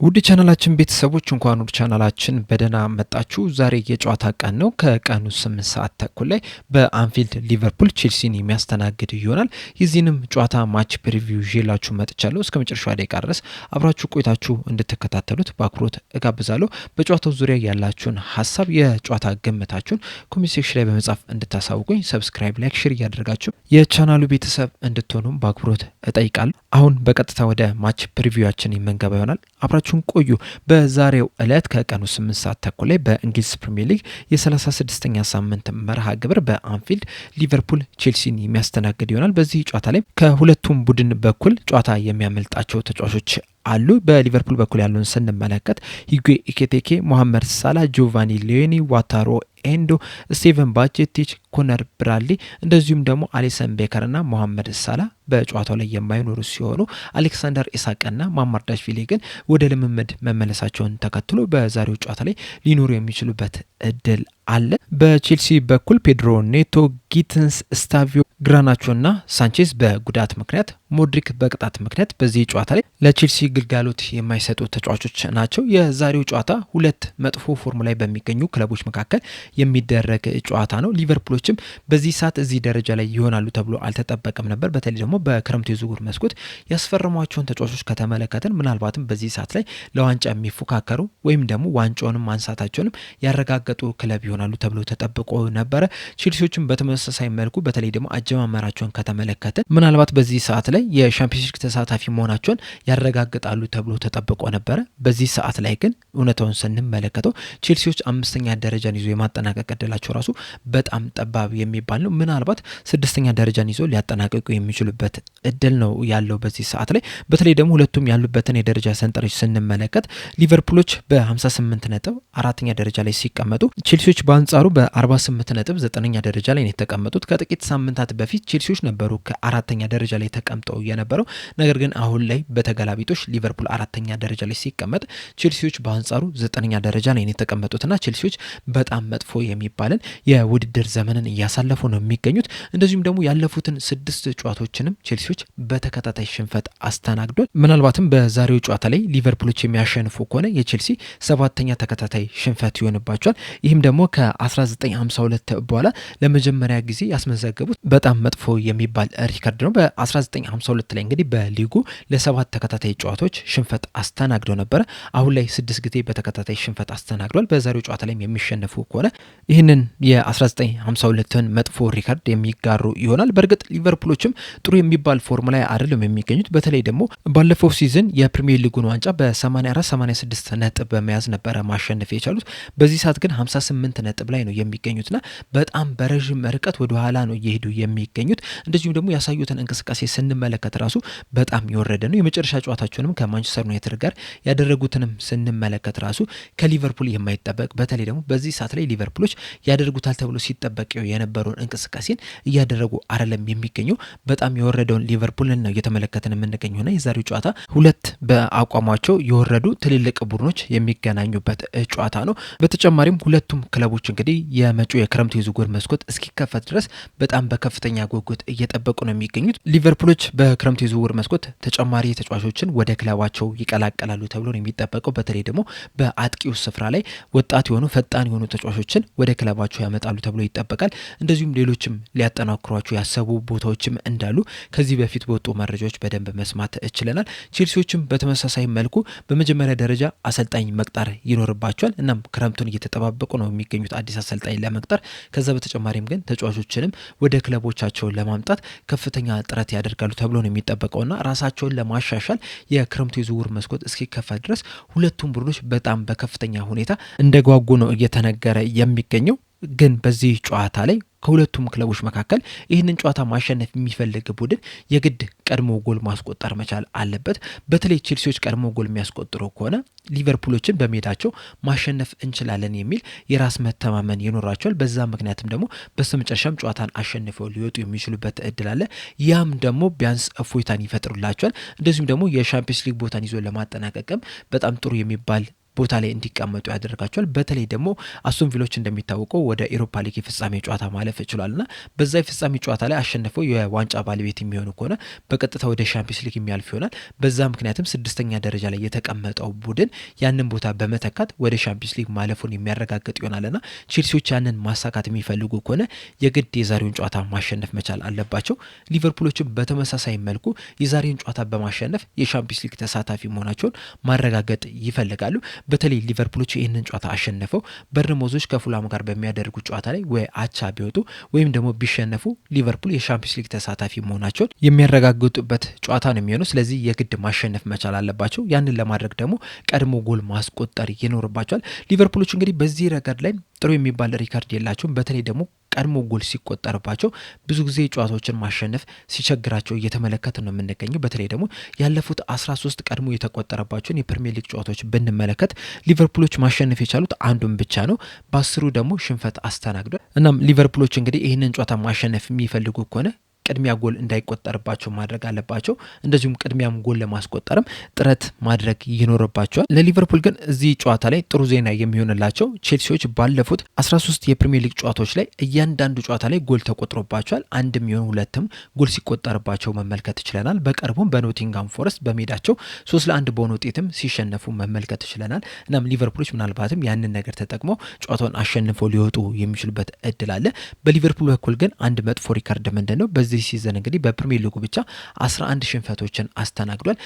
ውድ ቻናላችን ቤተሰቦች እንኳን ወደ ቻናላችን በደህና መጣችሁ። ዛሬ የጨዋታ ቀን ነው። ከቀኑ 8 ሰዓት ተኩል ላይ በአንፊልድ ሊቨርፑል ቼልሲን የሚያስተናግድ ይሆናል። የዚህንም ጨዋታ ማች ፕሪቪው ይዤላችሁ መጥቻለሁ። እስከ መጨረሻው ደቂቃ ድረስ አብራችሁ ቆይታችሁ እንድትከታተሉት በአክብሮት እጋብዛለሁ። በጨዋታው ዙሪያ ያላችሁን ሀሳብ፣ የጨዋታ ግምታችሁን ኮሜንት ሴክሽን ላይ በመጻፍ እንድታሳውቁኝ፣ ሰብስክራይብ፣ ላይክ፣ ሼር እያደረጋችሁ የቻናሉ ቤተሰብ እንድትሆኑም በአክብሮት እጠይቃለሁ። አሁን በቀጥታ ወደ ማች ፕሪቪዋችን የምንገባ ይሆናል። አብራችሁን ቆዩ። በዛሬው ዕለት ከቀኑ 8 ሰዓት ተኩል ላይ በእንግሊዝ ፕሪሚየር ሊግ የ36ኛ ሳምንት መርሃ ግብር በአንፊልድ ሊቨርፑል ቼልሲን የሚያስተናግድ ይሆናል። በዚህ ጨዋታ ላይ ከሁለቱም ቡድን በኩል ጨዋታ የሚያመልጣቸው ተጫዋቾች አሉ። በሊቨርፑል በኩል ያሉን ስንመለከት ሂጉ ኢኬቴኬ፣ ሞሐመድ ሳላ፣ ጆቫኒ ሊዮኒ፣ ዋታሮ ኤንዶ፣ ስቲቨን ባቼቲች፣ ኮነር ብራድሊ እንደዚሁም ደግሞ አሊሰን ቤከር እና ሞሐመድ ሳላ በጨዋታው ላይ የማይኖሩ ሲሆኑ አሌክሳንደር ኢሳቅና ማማርዳሽቪሊ ግን ወደ ልምምድ መመለሳቸውን ተከትሎ በዛሬው ጨዋታ ላይ ሊኖሩ የሚችሉበት እድል አለ። በቼልሲ በኩል ፔድሮ ኔቶ፣ ጊትንስ፣ ስታቪዮ ግራናቾ እና ሳንቼዝ በጉዳት ምክንያት፣ ሞድሪክ በቅጣት ምክንያት በዚህ ጨዋታ ላይ ለቼልሲ ግልጋሎት የማይሰጡ ተጫዋቾች ናቸው። የዛሬው ጨዋታ ሁለት መጥፎ ፎርም ላይ በሚገኙ ክለቦች መካከል የሚደረግ ጨዋታ ነው። ሊቨርፑሎችም በዚህ ሰዓት እዚህ ደረጃ ላይ ይሆናሉ ተብሎ አልተጠበቀም ነበር። በተለይ ደግሞ በክረምቱ የዝውውር መስኮት ያስፈረሟቸውን ተጫዋቾች ከተመለከትን ምናልባትም በዚህ ሰዓት ላይ ለዋንጫ የሚፎካከሩ ወይም ደግሞ ዋንጫውንም ማንሳታቸውንም ያረጋገጡ ክለብ ይሆናሉ ተብሎ ተጠብቆ ነበረ። ቼልሲዎችም በተመሳሳይ መልኩ በተለይ ደግሞ አጀማመራቸውን ከተመለከትን ምናልባት በዚህ ሰዓት ላይ የሻምፒዮንስ ሊግ ተሳታፊ መሆናቸውን ያረጋግጣሉ ተብሎ ተጠብቆ ነበረ። በዚህ ሰዓት ላይ ግን እውነታውን ስንመለከተው ቼልሲዎች 5ኛ ደረጃን ይዞ የማጠናቀቅ እድላቸው ራሱ በጣም ጠባብ የሚባል ነው። ምናልባት 6ኛ ደረጃን ይዞ ሊያጠናቀቁ የሚችሉበት እድል ነው ያለው በዚህ ሰዓት ላይ። በተለይ ደግሞ ሁለቱም ያሉበትን የደረጃ ሰንጠረዥ ስንመለከት ሊቨርፑሎች በ58 ነጥብ 4ኛ ደረጃ ላይ ሲቀመጡ፣ ቼልሲዎች በአንጻሩ በ48 ነጥብ 9ኛ ደረጃ ላይ ነው የተቀመጡት። ከጥቂት ሳምንታት በፊት ቼልሲዎች ነበሩ ከ4ኛ ደረጃ ላይ ተቀምጠው የነበረው። ነገር ግን አሁን ላይ በተገላቢጦሽ ሊቨርፑል 4ኛ ደረጃ ላይ ሲቀመጥ፣ ቼልሲዎች በአንጻሩ 9ኛ ደረጃ ላይ ነው የተቀመጡትና ቼልሲዎች በጣም መጥፎ የሚባልን የውድድር ዘመንን እያሳለፉ ነው የሚገኙት። እንደዚሁም ደግሞ ያለፉትን 6 ጨዋታዎችንም ቼልሲዎች በተከታታይ ሽንፈት አስተናግዷል። ምናልባትም በዛሬው ጨዋታ ላይ ሊቨርፑሎች የሚያሸንፉ ከሆነ የቼልሲ 7ኛ ተከታታይ ሽንፈት ይሆንባቸዋል። ይህም ደግሞ ከ1952 በኋላ ለመጀመሪያ ጊዜ ያስመዘገቡት በጣም መጥፎ የሚባል ሪከርድ ነው። በ1952 ላይ እንግዲህ በሊጉ ለ7 ተከታታይ ጨዋታዎች ሽንፈት አስተናግደው ነበረ። አሁን ላይ 6 ጊዜ በተከታታይ ሽንፈት አስተናግዷል። በዛሬው ጨዋታ ላይ የሚሸነፉ ከሆነ ይህንን የ1952ን መጥፎ ሪከርድ የሚጋሩ ይሆናል። በእርግጥ ሊቨርፑሎችም ጥሩ የሚባል ፎርም ላይ አይደለም የሚገኙት። በተለይ ደግሞ ባለፈው ሲዝን የፕሪሚየር ሊጉን ዋንጫ በ84-86 ነጥብ በመያዝ ነበረ ማሸነፍ የቻሉት። በዚህ ሰዓት ግን 58 ነጥብ ላይ ነው የሚገኙትና በጣም በረዥም ርቀት ወደ ኋላ ነው እየሄዱ የሚገኙት። እንደዚሁም ደግሞ ያሳዩትን እንቅስቃሴ ስንመለከት ራሱ በጣም የወረደ ነው። የመጨረሻ ጨዋታቸውንም ከማንቸስተር ዩናይትድ ጋር ያደረጉትንም ስንመለከት ራሱ ከሊቨርፑል የማይጠበቅ በተለይ ደግሞ በዚህ ሰዓት ላይ ሊቨርፑሎች ያደርጉታል ተብሎ ሲጠበቅ የነበረውን እንቅስቃሴን እያደረጉ አይደለም የሚገኘው። በጣም የወረደውን ሊቨርፑልን ነው እየተመለከትን የምንገኘውና የዛሬው ጨዋታ ሁለት በአቋማቸው የወረዱ ትልልቅ ቡድኖች የሚገናኙበት ጨዋታ ነው። በተጨማሪም ሁለቱም ክለቦች እንግዲህ የመጪው የክረምቱ የዝውውር መስኮት እስኪከፈት ድረስ በጣም በከፍተኛ ጉጉት እየጠበቁ ነው የሚገኙት። ሊቨርፑሎች በክረምቱ የዝውውር መስኮት ተጨማሪ ተጫዋቾችን ወደ ክለባቸው ይቀላቀላሉ ተብሎ ነው የሚጠበቀው። በተለይ ደግሞ በአጥቂው ስፍራ ላይ ወጣት የሆኑ ፈጣን የሆኑ ተጫዋቾችን ወደ ክለባቸው ያመጣሉ ተብሎ ይጠበቃል። እንደዚሁም ሌሎችም ሊያጠናክሯቸው ያሰቡ ቦታዎችም እንዳሉ ከዚህ በፊት በወጡ መረጃዎች በደንብ መስማት ችለናል። ቼልሲዎችም በተመሳሳይ መልኩ በመጀመሪያ ደረጃ አሰልጣኝ መቅጠር ይኖርባቸዋል። እናም ክረምቱን እየተጠባበቁ ነው የሚገኙት አዲስ አሰልጣኝ ለመቅጠር። ከዛ በተጨማሪም ግን ተጫዋቾችንም ወደ ክለቦቻቸው ለማምጣት ከፍተኛ ጥረት ያደርጋሉ ተብሎ ነው የሚጠበቀውና ራሳቸውን ለማሻሻል የክረምቱ የዝውውር መስኮት እስኪከፈት ድረስ ሁለቱም ቡድኖች በጣም በከፍተኛ ሁኔታ እንደጓጉ ነው እየተነገረ የሚገኘው። ግን በዚህ ጨዋታ ላይ ከሁለቱም ክለቦች መካከል ይህንን ጨዋታ ማሸነፍ የሚፈልግ ቡድን የግድ ቀድሞ ጎል ማስቆጠር መቻል አለበት። በተለይ ቼልሲዎች ቀድሞ ጎል የሚያስቆጥሩ ከሆነ ሊቨርፑሎችን በሜዳቸው ማሸነፍ እንችላለን የሚል የራስ መተማመን ይኖራቸዋል። በዛ ምክንያትም ደግሞ በስተመጨረሻም ጨዋታን አሸንፈው ሊወጡ የሚችሉበት እድል አለ። ያም ደግሞ ቢያንስ እፎይታን ይፈጥሩላቸዋል። እንደዚሁም ደግሞ የሻምፒዮንስ ሊግ ቦታን ይዞ ለማጠናቀቅም በጣም ጥሩ የሚባል ቦታ ላይ እንዲቀመጡ ያደርጋቸዋል። በተለይ ደግሞ አስቶን ቪሎች እንደሚታወቀው ወደ ኤሮፓ ሊግ የፍጻሜ ጨዋታ ማለፍ ይችላልና በዛ የፍጻሜ ጨዋታ ላይ አሸንፈው የዋንጫ ባለቤት የሚሆኑ ከሆነ በቀጥታ ወደ ሻምፒዮንስ ሊግ የሚያልፍ ይሆናል። በዛ ምክንያትም 6ኛ ደረጃ ላይ የተቀመጠው ቡድን ያንን ቦታ በመተካት ወደ ሻምፒዮንስ ሊግ ማለፉን የሚያረጋግጥ ይሆናልና ቼልሲዎች ያንን ማሳካት የሚፈልጉ ከሆነ የግድ የዛሬውን ጨዋታ ማሸነፍ መቻል አለባቸው። ሊቨርፑሎችም በተመሳሳይ መልኩ የዛሬውን ጨዋታ በማሸነፍ የሻምፒዮንስ ሊግ ተሳታፊ መሆናቸውን ማረጋገጥ ይፈልጋሉ። በተለይ ሊቨርፑሎች ይህንን ጨዋታ አሸንፈው በርንሞዞች ከፉላም ጋር በሚያደርጉ ጨዋታ ላይ ወይ አቻ ቢወጡ ወይም ደግሞ ቢሸነፉ ሊቨርፑል የሻምፒዮንስ ሊግ ተሳታፊ መሆናቸውን የሚያረጋግጡበት ጨዋታ ነው የሚሆነው። ስለዚህ የግድ ማሸነፍ መቻል አለባቸው። ያንን ለማድረግ ደግሞ ቀድሞ ጎል ማስቆጠር ይኖርባቸዋል። ሊቨርፑሎች እንግዲህ በዚህ ረገድ ላይ ጥሩ የሚባል ሪካርድ የላቸውም። በተለይ ደግሞ ቀድሞ ጎል ሲቆጠርባቸው ብዙ ጊዜ ጨዋታዎችን ማሸነፍ ሲቸግራቸው እየተመለከተ ነው የምንገኘው። በተለይ ደግሞ ያለፉት 13 ቀድሞ የተቆጠረባቸውን የፕሪሚየር ሊግ ጨዋታዎች ብንመለከት ሊቨርፑሎች ማሸነፍ የቻሉት አንዱን ብቻ ነው። በ10ሩ ደግሞ ሽንፈት አስተናግዷል። እናም ሊቨርፑሎች እንግዲህ ይህንን ጨዋታ ማሸነፍ የሚፈልጉ ከሆነ ቅድሚያ ጎል እንዳይቆጠርባቸው ማድረግ አለባቸው። እንደዚሁም ቅድሚያም ጎል ለማስቆጠርም ጥረት ማድረግ ይኖርባቸዋል። ለሊቨርፑል ግን እዚህ ጨዋታ ላይ ጥሩ ዜና የሚሆንላቸው ቼልሲዎች ባለፉት 13 የፕሪሚየር ሊግ ጨዋታዎች ላይ እያንዳንዱ ጨዋታ ላይ ጎል ተቆጥሮባቸዋል። አንድም ይሁን ሁለትም ጎል ሲቆጠርባቸው መመልከት ይችለናል። በቅርቡም በኖቲንጋም ፎረስት በሜዳቸው 3-1 በሆነ ውጤትም ሲሸነፉ መመልከት ይችለናል። እናም ሊቨርፑሎች ምናልባትም ያንን ነገር ተጠቅመው ጨዋታውን አሸንፈው ሊወጡ የሚችሉበት እድል አለ። በሊቨርፑል በኩል ግን አንድ መጥፎ ሪካርድ ምንድነው? በዚህ ሲዘን እንግዲህ በፕሪሚየር ሊጉ ብቻ 11 ሽንፈቶችን አስተናግዷል።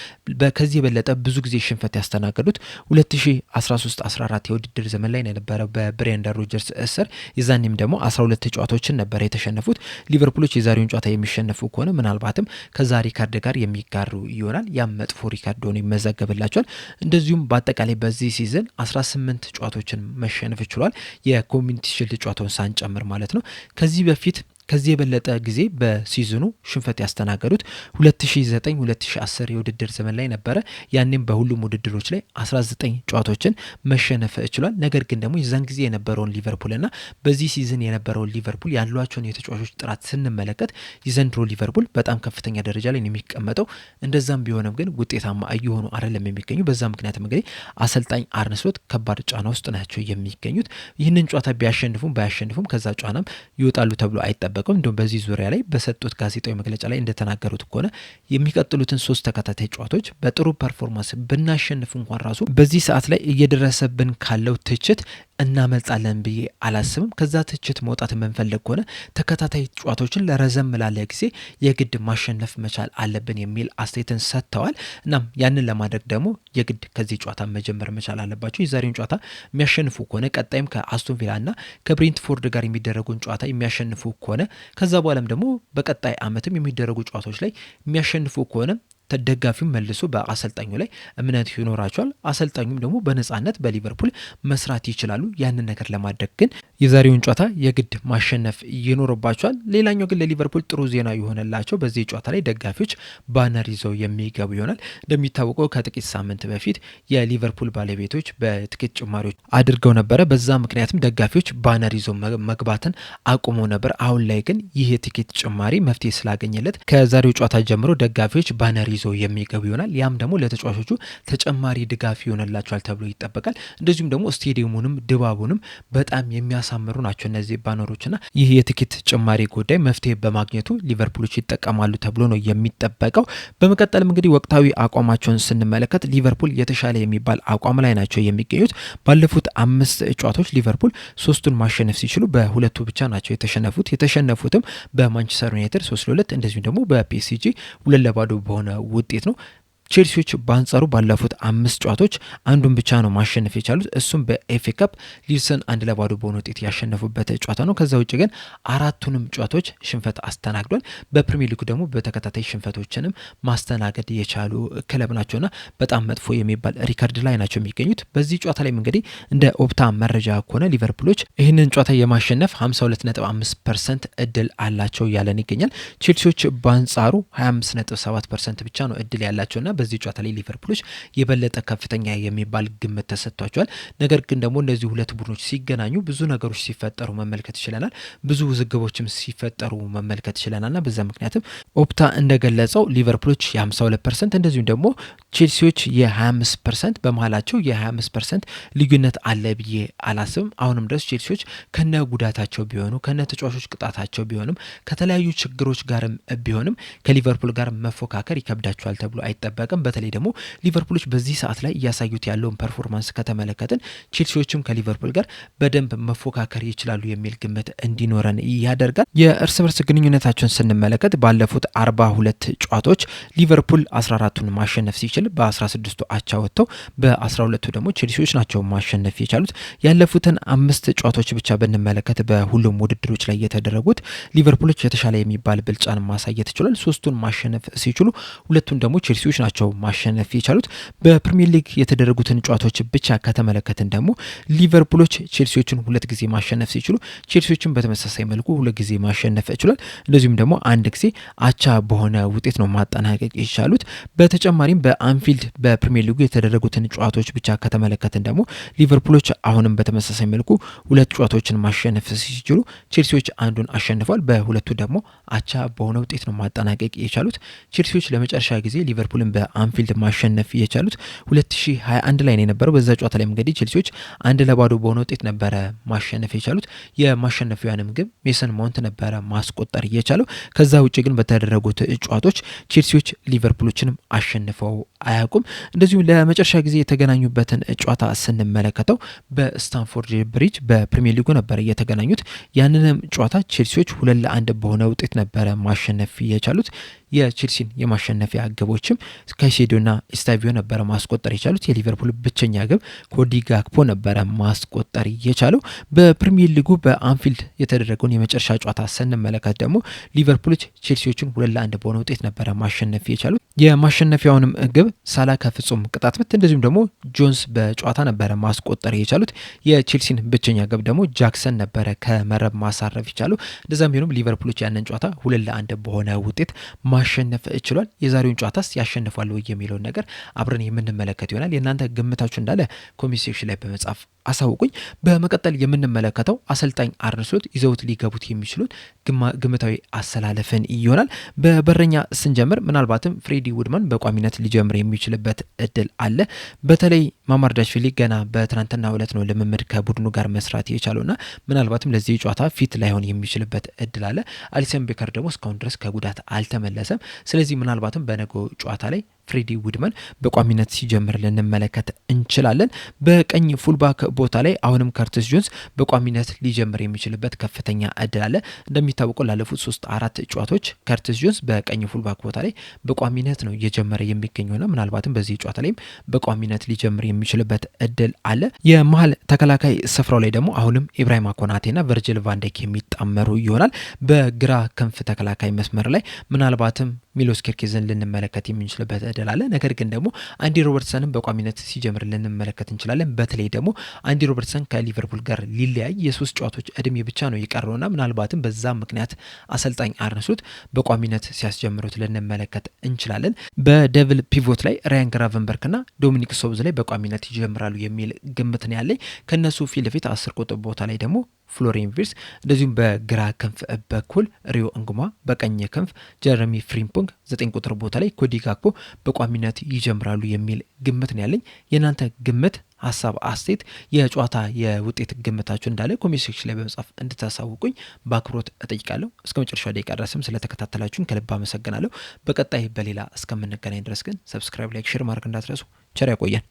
ከዚህ የበለጠ ብዙ ጊዜ ሽንፈት ያስተናገዱት 2013-14 የውድድር ዘመን ላይ ነበረ በብሬንደን ሮጀርስ እስር። የዛኔም ደግሞ 12 ጨዋታዎችን ነበር የተሸነፉት። ሊቨርፑሎች የዛሬውን ጨዋታ የሚሸነፉ ከሆነ ምናልባትም ከዛ ሪካርድ ጋር የሚጋሩ ይሆናል። ያም መጥፎ ሪካርድ ሆኖ ይመዘገብላቸዋል። እንደዚሁም በአጠቃላይ በዚህ ሲዘን 18 ጨዋታዎችን መሸነፍ ችሏል። የኮሚኒቲ ሺልድ ጨዋታውን ሳንጨምር ማለት ነው። ከዚህ የበለጠ ጊዜ በሲዝኑ ሽንፈት ያስተናገዱት 2009-2010 የውድድር ዘመን ላይ ነበረ። ያኔም በሁሉም ውድድሮች ላይ 19 ጨዋታዎችን መሸነፍ ችሏል። ነገር ግን ደግሞ የዛን ጊዜ የነበረውን ሊቨርፑልና በዚህ ሲዝን የነበረውን ሊቨርፑል ያሏቸውን የተጫዋቾች ጥራት ስንመለከት የዘንድሮ ሊቨርፑል በጣም ከፍተኛ ደረጃ ላይ ነው የሚቀመጠው። እንደዛም ቢሆንም ግን ውጤታማ እየሆኑ አይደለም የሚገኙ። በዛ ምክንያት እንግዲህ አሰልጣኝ አርነ ስሎት ከባድ ጫና ውስጥ ናቸው የሚገኙት። ይህንን ጨዋታ ቢያሸንፉም ባያሸንፉም ከዛ ጫናም ይወጣሉ ተብሎ አይጠበቅም። እንዲሁም በዚህ ዙሪያ ላይ በሰጡት ጋዜጣዊ መግለጫ ላይ እንደተናገሩት ከሆነ የሚቀጥሉትን 3 ተከታታይ ጨዋታዎች በጥሩ ፐርፎርማንስ ብናሸንፍ እንኳን ራሱ በዚህ ሰዓት ላይ እየደረሰብን ካለው ትችት እናመልጣለን ብዬ አላስብም። ከዛ ትችት መውጣት የምንፈልግ ከሆነ ተከታታይ ጨዋታዎችን ለረዘም ላለ ጊዜ የግድ ማሸነፍ መቻል አለብን የሚል አስተያየትን ሰጥተዋል። እናም ያንን ለማድረግ ደግሞ የግድ ከዚህ ጨዋታ መጀመር መቻል አለባቸው። የዛሬውን ጨዋታ የሚያሸንፉ ከሆነ ቀጣይም ከአስቶን ቪላና ከብሬንትፎርድ ጋር የሚደረጉን ጨዋታ የሚያሸንፉ ከሆነ ከዛ በኋላም ደግሞ በቀጣይ ዓመትም የሚደረጉ ጨዋታዎች ላይ የሚያሸንፉ ከሆነ ተደጋፊው መልሶ በአሰልጣኙ ላይ እምነት ይኖራቸዋል። አሰልጣኙም ደግሞ በነጻነት በሊቨርፑል መስራት ይችላሉ። ያንን ነገር ለማድረግ ግን የዛሬውን ጨዋታ የግድ ማሸነፍ ይኖርባቸዋል። ሌላኛው ግን ለሊቨርፑል ጥሩ ዜና የሆነላቸው በዚህ ጨዋታ ላይ ደጋፊዎች ባነር ይዘው የሚገቡ ይሆናል። እንደሚታወቀው ከጥቂት ሳምንት በፊት የሊቨርፑል ባለቤቶች በትኬት ጭማሪዎች አድርገው ነበረ። በዛ ምክንያትም ደጋፊዎች ባነር ይዘው መግባትን አቁመው ነበር። አሁን ላይ ግን ይህ የትኬት ጭማሪ መፍትሄ ስላገኘለት ከዛሬው ጨዋታ ጀምሮ ደጋፊዎች ባነር ይዘው የሚገቡ ይሆናል። ያም ደግሞ ለተጫዋቾቹ ተጨማሪ ድጋፍ ይሆንላቸዋል ተብሎ ይጠበቃል። እንደዚሁም ደግሞ ስቴዲየሙንም ድባቡንም በጣም የሚያሳምሩ ናቸው እነዚህ ባነሮችና ይህ የትኬት ጭማሪ ጉዳይ መፍትሄ በማግኘቱ ሊቨርፑሎች ይጠቀማሉ ተብሎ ነው የሚጠበቀው። በመቀጠልም እንግዲህ ወቅታዊ አቋማቸውን ስንመለከት ሊቨርፑል የተሻለ የሚባል አቋም ላይ ናቸው የሚገኙት። ባለፉት 5 ጨዋታዎች ሊቨርፑል 3ቱን ማሸነፍ ሲችሉ በ2ቱ ብቻ ናቸው የተሸነፉትም በማንቸስተር ዩናይትድ 3-2 እንደዚሁም ደግሞ በፒኤስጂ 2-0 በሆነ ውጤት ነው። ቼልሲዎች በአንጻሩ ባለፉት 5 ጨዋታዎች አንዱን ብቻ ነው ማሸነፍ የቻሉት። እሱም በኤፍኤ ካፕ ሊድስን 1-0 በሆነ ውጤት ያሸነፉበት ጨዋታ ነው። ከዛ ውጭ ግን 4ቱንም ጨዋታዎች ሽንፈት አስተናግዷል። በፕሪሚየር ሊጉ ደግሞ በተከታታይ ሽንፈቶችንም ማስተናገድ የቻሉ ክለብ ናቸውና በጣም መጥፎ የሚባል ሪካርድ ላይ ናቸው የሚገኙት። በዚህ ጨዋታ ላይ እንግዲህ እንደ ኦፕታ መረጃ ከሆነ ሊቨርፑሎች ይህንን ጨዋታ የማሸነፍ 52.5% እድል አላቸው እያለን ይገኛል። ቼልሲዎች በአንጻሩ 25.7% ብቻ ነው እድል ያላቸውና በዚህ ጨዋታ ላይ ሊቨርፑሎች የበለጠ ከፍተኛ የሚባል ግምት ተሰጥቷቸዋል። ነገር ግን ደግሞ እነዚህ ሁለት ቡድኖች ሲገናኙ ብዙ ነገሮች ሲፈጠሩ መመልከት ይችላል። ብዙ ውዝግቦችም ሲፈጠሩ መመልከት ይችላልና በዛ ምክንያትም ኦፕታ እንደገለጸው ሊቨርፑሎች የ52% እንደዚሁም ደግሞ ቼልሲዎች የ25% በመሃላቸው የ25% ልዩነት አለ ብዬ አላስብም። አሁንም ድረስ ቼልሲዎች ከነ ጉዳታቸው ቢሆኑ ከነ ተጫዋቾች ቅጣታቸው ቢሆንም ከተለያዩ ችግሮች ጋርም ቢሆንም ከሊቨርፑል ጋር መፎካከር ይከብዳቸዋል ተብሎ አይጠበቅም። በተለይ ደግሞ ሊቨርፑሎች በዚህ ሰዓት ላይ እያሳዩት ያለውን ፐርፎርማንስ ከተመለከትን ቼልሲዎችም ከሊቨርፑል ጋር በደንብ መፎካከር ይችላሉ የሚል ግምት እንዲኖረን ያደርጋል። የእርስ በርስ ግንኙነታቸውን ስንመለከት ባለፉት 42 ጨዋታዎች ሊቨርፑል 14ቱን ማሸነፍ ሲችል በ16ቱ አቻ ወጥተው በ12ቱ ደግሞ ቼልሲዎች ናቸው ማሸነፍ የቻሉት። ያለፉትን 5 ጨዋታዎች ብቻ ብንመለከት በሁሉም ውድድሮች ላይ የተደረጉት ሊቨርፑሎች የተሻለ የሚባል ብልጫን ማሳየት ይችላል። 3ቱን ማሸነፍ ሲችሉ 2ቱን ደግሞ ቼልሲዎች ናቸው ማሸነፍ የቻሉት። በፕሪሚየር ሊግ የተደረጉትን ጨዋታዎች ብቻ ከተመለከትን ደግሞ ሊቨርፑሎች ቼልሲዎችን 2 ጊዜ ማሸነፍ ሲችሉ ቼልሲዎችን በተመሳሳይ መልኩ 2 ጊዜ ማሸነፍ ይችላል። እንደዚሁም ደግሞ አንድ ጊዜ አቻ በሆነ ውጤት ነው ማጠናቀቅ የቻሉት። በተጨማሪም በአንፊልድ በፕሪሚየር ሊጉ የተደረጉትን ጨዋታዎች ብቻ ከተመለከትን ደግሞ ሊቨርፑሎች አሁንም በተመሳሳይ መልኩ 2 ጨዋታዎችን ማሸነፍ ሲችሉ ቼልሲዎች አንዱን አሸንፏል። በሁለቱ ደግሞ አቻ በሆነ ውጤት ነው ማጠናቀቅ የቻሉት። ቼልሲዎች ለመጨረሻ ጊዜ ሊቨርፑልን በአንፊልድ ማሸነፍ የቻሉት 2021 ላይ ነው የነበረው። በዛ ጨዋታ ላይ እንግዲህ ቼልሲዎች 1-0 በሆነ ውጤት ነበረ ማሸነፍ የቻሉት። የማሸነፊያንም ግብ ሜሰን ማውንት ነበረ ማስቆጠር የቻለው። ከዛ ውጪ ግን በተደረጉት ጨዋታዎች ቼልሲዎች ሊቨርፑሎችንም አሸንፈው አያውቁም። እንደዚሁም ለመጨረሻ ጊዜ የተገናኙበትን ጨዋታ ስንመለከተው በስታንፎርድ ብሪጅ በፕሪሚየር ሊጉ ነበር የተገናኙት። ያንንም ጨዋታ ቼልሲዎች 2-1 በሆነ ውጤት ነበረ ማሸነፍ የቻሉት። የቼልሲን የማሸነፊያ ግቦችም ካይሴዶና ኢስታቪዮ ነበረ ማስቆጠር የቻሉት። የሊቨርፑል ብቸኛ ግብ ኮዲ ጋክፖ ነበረ ማስቆጠር የቻለው። በፕሪሚየር ሊጉ በአንፊልድ የተደረገውን የመጨረሻ ጨዋታ ስንመለከት ደግሞ ሊቨርፑሎች ቼልሲዎችን 2-1 በሆነ ውጤት ነበረ ማሸነፍ የቻሉት። የማሸነፊያውንም ግብ ሳላ ከፍጹም ቅጣት ምት እንደዚሁም ደግሞ ጆንስ በጨዋታ ነበረ ማስቆጠር የቻሉት። የቼልሲን ብቸኛ ግብ ደግሞ ጃክሰን ነበረ ከመረብ ማሳረፍ የቻለው። እንደዛም ቢሆንም ሊቨርፑሎች ያንን ጨዋታ 2-1 በሆነ ውጤት ማሸነፍ ችሏል። የዛሬውን ጨዋታስ ያሸንፋሉ የሚለውን ነገር አብረን የምንመለከት ይሆናል። የእናንተ ግምታችሁ እንዳለ ኮሜንት ሴክሽን ላይ በመጻፍ አሳውቁኝ። በመቀጠል የምንመለከተው አሰልጣኝ አርነ ስሎት ይዘውት ሊገቡት የሚችሉት ግምታዊ አሰላለፍን ይሆናል። በበረኛ ስንጀምር ምናልባትም ፍሬዲ ውድማን በቋሚነት ሊጀምር የሚችልበት እድል አለ። በተለይ ማማርዳሽቪሊ ገና በትናንትናው ዕለት ነው ልምምድ ከቡድኑ ጋር መስራት የቻለውና ምናልባትም ለዚህ ጨዋታ ፊት ላይሆን የሚችልበት እድል አለ። አሊሰን ቤከር ደግሞ እስካሁን ድረስ ከጉዳት አልተመለሰም። ስለዚህ ምናልባትም በነገው ጨዋታ ላይ ፍሬዲ ውድመን በቋሚነት ሲጀምር ልንመለከት እንችላለን። በቀኝ ፉልባክ ቦታ ላይ አሁንም ከርቲስ ጆንስ በቋሚነት ሊጀምር የሚችልበት ከፍተኛ እድል አለ። እንደሚታወቀው ላለፉት 3-4 ጨዋታዎች ከርቲስ ጆንስ በቀኝ ፉልባክ ቦታ ላይ በቋሚነት ነው እየጀመረ የሚገኘውና ምናልባትም በዚህ ጨዋታ ላይም በቋሚነት ሊጀምር የሚችልበት እድል አለ። የመሀል ተከላካይ ስፍራው ላይ ደግሞ አሁንም ኢብራሂማ ኮናቴና ቨርጂል ቫንዳይክ የሚጣመሩ ይሆናል። በግራ ክንፍ ተከላካይ መስመር ላይ ምናልባትም ሚሎስ ኬርኬዝን ልንመለከት የምንችልበት እድል አለ። ነገር ግን ደግሞ አንዲ ሮበርትሰንን በቋሚነት ሲጀምር ልንመለከት እንችላለን። በተለይ ደግሞ አንዲ ሮበርትሰን ከሊቨርፑል ጋር ሊለያይ የ3 ጨዋታዎች እድሜ ብቻ ነው የቀረውና ምናልባትም በዛ ምክንያት አሰልጣኝ አርነ ስሎት በቋሚነት ሲያስጀምሩት ልንመለከት እንችላለን። በደብል ፒቮት ላይ ራያን ግራቨንበርክና ዶሚኒክ ሶብዝ ላይ በቋሚነት ይጀምራሉ የሚል ግምት ነው ያለኝ። ከነሱ ፊት ለፊት 10 ቁጥር ቦታ ላይ ደግሞ ፍሎሪያን ቪርትዝ እንደዚሁም በግራ ክንፍ በኩል ሪዮ እንጉማ፣ በቀኝ ክንፍ ጀረሚ ፍሪምፖንግ፣ 9 ቁጥር ቦታ ላይ ኮዲ ጋክፖ በቋሚነት ይጀምራሉ የሚል ግምት ነው ያለኝ። የናንተ ግምት፣ ሀሳብ፣ አስተያየት፣ የጨዋታ የውጤት ግምታችሁ እንዳለ ኮሜንት ሴክሽን ላይ በመጻፍ እንድታሳውቁኝ በአክብሮት እጠይቃለሁ። እስከ መጨረሻው ደቂቃ ድረስም ስለተከታተላችሁን ከልብ አመሰግናለሁ። በቀጣይ በሌላ እስከምንገናኝ ድረስ ግን ሰብስክራይብ፣ ላይክ፣ ሼር ማድረግ እንዳትረሱ። ቸር ያቆየን።